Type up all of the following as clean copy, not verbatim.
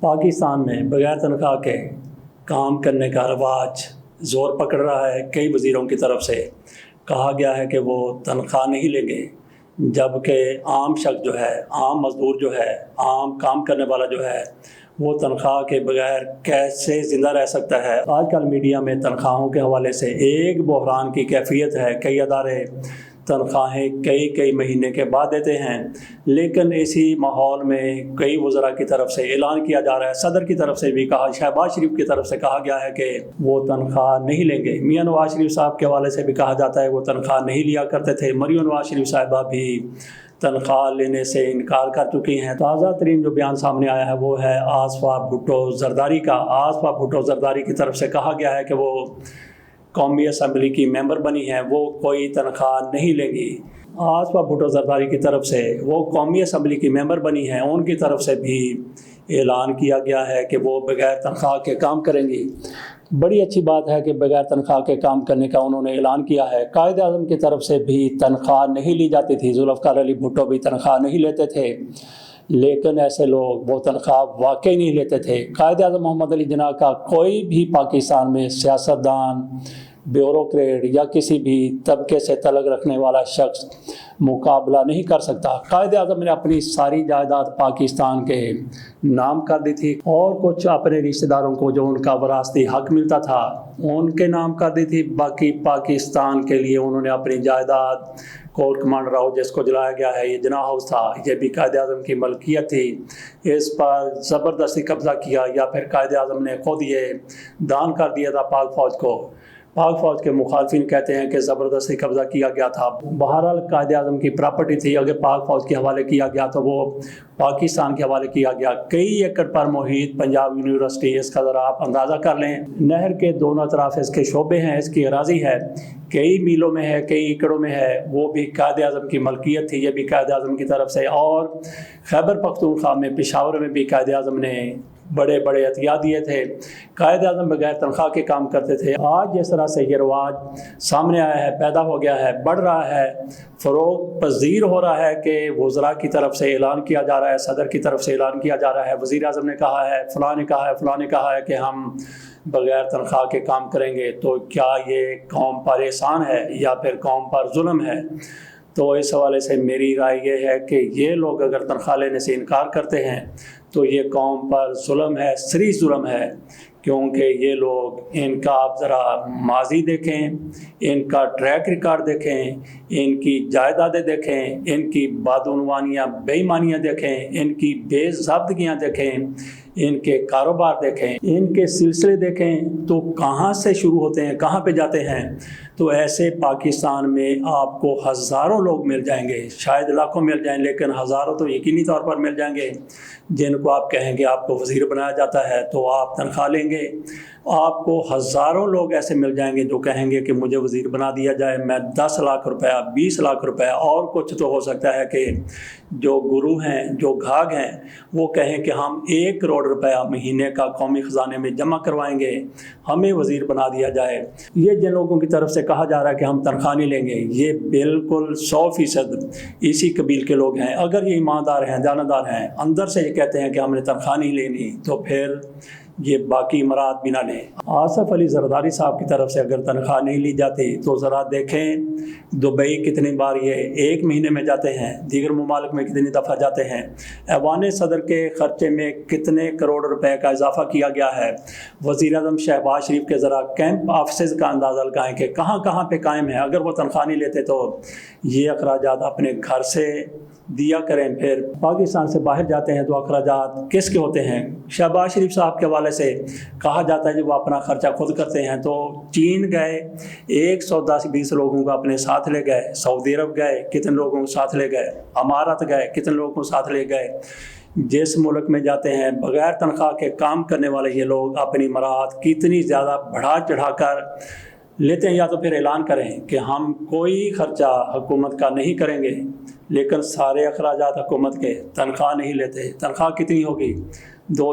پاکستان میں بغیر تنخواہ کے کام کرنے کا رواج زور پکڑ رہا ہے۔ کئی وزیروں کی طرف سے کہا گیا ہے کہ وہ تنخواہ نہیں لیں گے، جبکہ عام شخص جو ہے، عام مزدور جو ہے، عام کام کرنے والا جو ہے، وہ تنخواہ کے بغیر کیسے زندہ رہ سکتا ہے۔ آج کل میڈیا میں تنخواہوں کے حوالے سے ایک بحران کی کیفیت ہے۔ کئی ادارے تنخواہیں کئی مہینے کے بعد دیتے ہیں، لیکن اسی ماحول میں کئی وزراء کی طرف سے اعلان کیا جا رہا ہے، صدر کی طرف سے بھی کہا، شہباز شریف کی طرف سے کہا گیا ہے کہ وہ تنخواہ نہیں لیں گے۔ میاں نواز شریف صاحب کے حوالے سے بھی کہا جاتا ہے وہ تنخواہ نہیں لیا کرتے تھے۔ مریم نواز شریف صاحبہ بھی تنخواہ لینے سے انکار کر چکی ہیں۔ تازہ ترین جو بیان سامنے آیا ہے وہ ہے آصفہ بھٹو زرداری کا۔ آصفہ بھٹو زرداری کی طرف سے کہا گیا ہے کہ وہ قومی اسمبلی کی ممبر بنی ہیں، وہ کوئی تنخواہ نہیں لیں گی۔ آصفہ بھٹو زرداری کی طرف سے وہ قومی اسمبلی کی ممبر بنی ہیں، ان کی طرف سے بھی اعلان کیا گیا ہے کہ وہ بغیر تنخواہ کے کام کریں گی۔ بڑی اچھی بات ہے کہ بغیر تنخواہ کے کام کرنے کا انہوں نے اعلان کیا ہے۔ قائد اعظم کی طرف سے بھی تنخواہ نہیں لی جاتی تھی، ذوالفقار علی بھٹو بھی تنخواہ نہیں لیتے تھے، لیکن ایسے لوگ وہ تنخواہ واقعی نہیں لیتے تھے۔ قائد اعظم محمد علی جناح کا کوئی بھی پاکستان میں سیاستدان، بیوروکریٹ یا کسی بھی طبقے سے تعلق رکھنے والا شخص مقابلہ نہیں کر سکتا۔ قائد اعظم نے اپنی ساری جائیداد پاکستان کے نام کر دی تھی، اور کچھ اپنے رشتہ داروں کو جو ان کا وراثتی حق ملتا تھا ان کے نام کر دی تھی۔ باقی پاکستان کے لیے انہوں نے اپنی جائیداد، کور کمانڈر ہاؤس جس کو جلایا گیا ہے، یہ جناح ہاؤس تھا، یہ بھی قائد اعظم کی ملکیت تھی، اس پر زبردستی قبضہ کیا، یا پھر قائد اعظم نے خود یہ دان کر دیا تھا پاک فوج کو۔ پاک فوج کے مخالفین کہتے ہیں کہ زبردستی قبضہ کیا گیا تھا۔ بہرحال قائد اعظم کی پراپرٹی تھی، اگر پاک فوج کے حوالے کیا گیا تو وہ پاکستان کے حوالے کیا گیا۔ کئی ایکڑ پر محیط پنجاب یونیورسٹی، اس کا ذرا آپ اندازہ کر لیں، نہر کے دونوں اطراف اس کے شعبے ہیں، اس کی اراضی ہے، کئی میلوں میں ہے، کئی ایکڑوں میں ہے، وہ بھی قائد اعظم کی ملکیت تھی، یہ بھی قائد اعظم کی طرف سے۔ اور خیبر پختونخوا میں، پشاور میں بھی قائد اعظم نے بڑے عطیہ دیے تھے۔ قائد اعظم بغیر تنخواہ کے کام کرتے تھے۔ آج جس طرح سے یہ رواج سامنے آیا ہے، پیدا ہو گیا ہے، بڑھ رہا ہے، فروغ پذیر ہو رہا ہے کہ وزراء کی طرف سے اعلان کیا جا رہا ہے، صدر کی طرف سے اعلان کیا جا رہا ہے، وزیر اعظم نے کہا ہے، فلاں نے کہا ہے، فلاں نے کہا ہے کہ ہم بغیر تنخواہ کے کام کریں گے۔ تو کیا یہ قوم پر احسان ہے یا پھر قوم پر ظلم ہے؟ تو اس حوالے سے میری رائے یہ ہے کہ یہ لوگ اگر تنخواہ لینے سے انکار کرتے ہیں تو یہ قوم پر ظلم ہے، صریح ظلم ہے، کیونکہ یہ لوگ، ان کا آپ ذرا ماضی دیکھیں، ان کا ٹریک ریکارڈ دیکھیں، ان کی جائیدادیں دیکھیں، ان کی بدعنوانیاں، بے ایمانیاں دیکھیں، ان کی بے ضابطگیاں دیکھیں، ان کے کاروبار دیکھیں، ان کے سلسلے دیکھیں، تو کہاں سے شروع ہوتے ہیں، کہاں پہ جاتے ہیں۔ تو ایسے پاکستان میں آپ کو ہزاروں لوگ مل جائیں گے، شاید لاکھوں مل جائیں، لیکن ہزاروں تو یقینی طور پر مل جائیں گے جن کو آپ کہیں گے آپ کو وزیر بنایا جاتا ہے تو آپ تنخواہ لیں گے۔ آپ کو ہزاروں لوگ ایسے مل جائیں گے جو کہیں گے کہ مجھے وزیر بنا دیا جائے، میں 10 لاکھ روپیہ، 20 لاکھ روپیہ، اور کچھ تو ہو سکتا ہے کہ جو گرو ہیں، جو گھاگ ہیں، وہ کہیں کہ ہم 1 کروڑ روپیہ مہینے کا قومی خزانے میں جمع کروائیں گے، ہمیں وزیر بنا دیا جائے۔ یہ جن لوگوں کی طرف سے کہا جا رہا ہے کہ ہم تنخواہ نہیں لیں گے، یہ بالکل 100% اسی قبیل کے لوگ ہیں۔ اگر یہ ایماندار ہیں، دیانتدار ہیں، اندر سے یہ کہتے ہیں کہ ہم نے تنخواہ نہیں لینی، تو پھر یہ باقی مراد بھی نہ لیں۔ آصف علی زرداری صاحب کی طرف سے اگر تنخواہ نہیں لی جاتی تو ذرا دیکھیں دبئی کتنی بار یہ 1 مہینے میں جاتے ہیں، دیگر ممالک میں کتنی دفعہ جاتے ہیں، ایوان صدر کے خرچے میں کتنے کروڑ روپے کا اضافہ کیا گیا ہے۔ وزیر اعظم شہباز شریف کے ذرا کیمپ آفسز کا اندازہ لگائیں کہ کہاں پہ قائم ہیں۔ اگر وہ تنخواہ نہیں لیتے تو یہ اخراجات اپنے گھر سے دیا کریں، پھر پاکستان سے باہر جاتے ہیں تو اخراجات کس کے ہوتے ہیں؟ شہباز شریف صاحب کے حوالے سے کہا جاتا ہے کہ وہ اپنا خرچہ خود کرتے ہیں، تو چین گئے 110-20 لوگوں کو اپنے ساتھ لے گئے، سعودی عرب گئے کتنے لوگوں کو ساتھ لے گئے، امارات گئے کتنے لوگوں کو ساتھ لے گئے۔ جس ملک میں جاتے ہیں بغیر تنخواہ کے کام کرنے والے یہ لوگ اپنی مراد کتنی زیادہ بڑھا چڑھا کر لیتے ہیں، یا تو پھر اعلان کریں کہ ہم کوئی خرچہ حکومت کا نہیں کریں گے، لیکن سارے اخراجات حکومت کے، تنخواہ نہیں لیتے۔ تنخواہ کتنی ہوگی؟ 2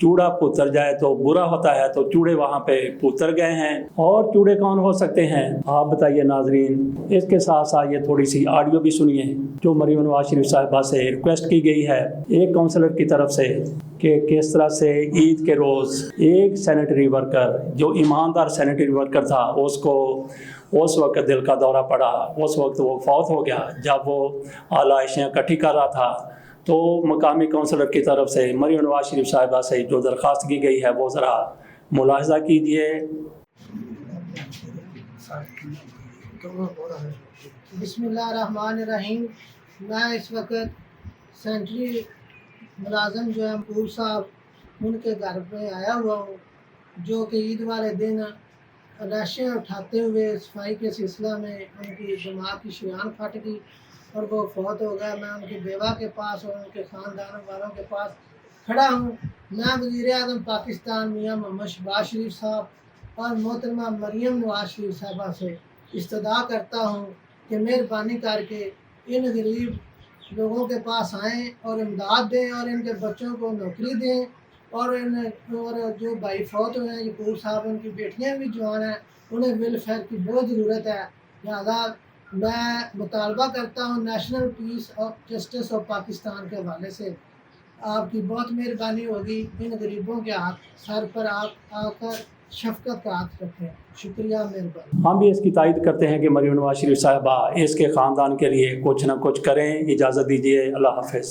چوڑا پتر جائے تو برا ہوتا ہے، تو چوڑے وہاں پہ پتر گئے ہیں، اور چوڑے کون ہو سکتے ہیں آپ بتائیے ناظرین۔ اس کے ساتھ ساتھ یہ تھوڑی سی آڈیو بھی سنیے جو مریم نواز شریف صاحبہ سے ریکویسٹ کی گئی ہے ایک کونسلر کی طرف سے کہ کس طرح سے عید کے روز ایک سینیٹری ورکر جو ایماندار سینیٹری ورکر تھا اس کو اس وقت دل کا دورہ پڑا، اس وقت وہ فوت ہو گیا جب وہ اعلیٰ اشیاء اکٹھی کر رہا تھا۔ تو مقامی کونسلر کی طرف سے مریم نواز شریف صاحبہ سے جو درخواست کی گئی ہے وہ ذرا ملاحظہ کیجیے۔ بسم اللہ الرحمن الرحیم۔ میں اس وقت سینٹری ملازم جو ہیں مقبول صاحب ان کے گھر پہ آیا ہوا ہوں، جو کہ عید والے دن لاشیں اٹھاتے ہوئے صفائی کے سلسلہ میں ان کی دماغ کی شریان پھٹ گئی اور وہ فوت ہو گیا۔ میں ان کی بیوہ کے پاس اور ان کے خاندان والوں کے پاس کھڑا ہوں۔ میں وزیر اعظم پاکستان میاں محمد شہباز شریف صاحب اور محترمہ مریم نواز شریف صاحبہ سے استدعا کرتا ہوں کہ مہربانی کر کے ان غریب لوگوں کے پاس آئیں اور امداد دیں اور ان کے بچوں کو نوکری دیں، اور جو بھائی فوت ہوئے ہیں یعقوب صاحب ان کی بیٹیاں بھی جوان ہیں، انہیں ویلفیئر کی بہت ضرورت ہے۔ لہٰذا میں مطالبہ کرتا ہوں نیشنل پیس اور جسٹس آف پاکستان کے حوالے سے آپ کی بہت مہربانی ہوگی، ان غریبوں کے ہاتھ سر پر آپ آ کر شفقت کا ہاتھ رکھیں۔ شکریہ، مہربانی۔ ہم بھی اس کی تائید کرتے ہیں کہ مریم نواز شریف صاحبہ اس کے خاندان کے لیے کچھ نہ کچھ کریں۔ اجازت دیجیے، اللہ حافظ۔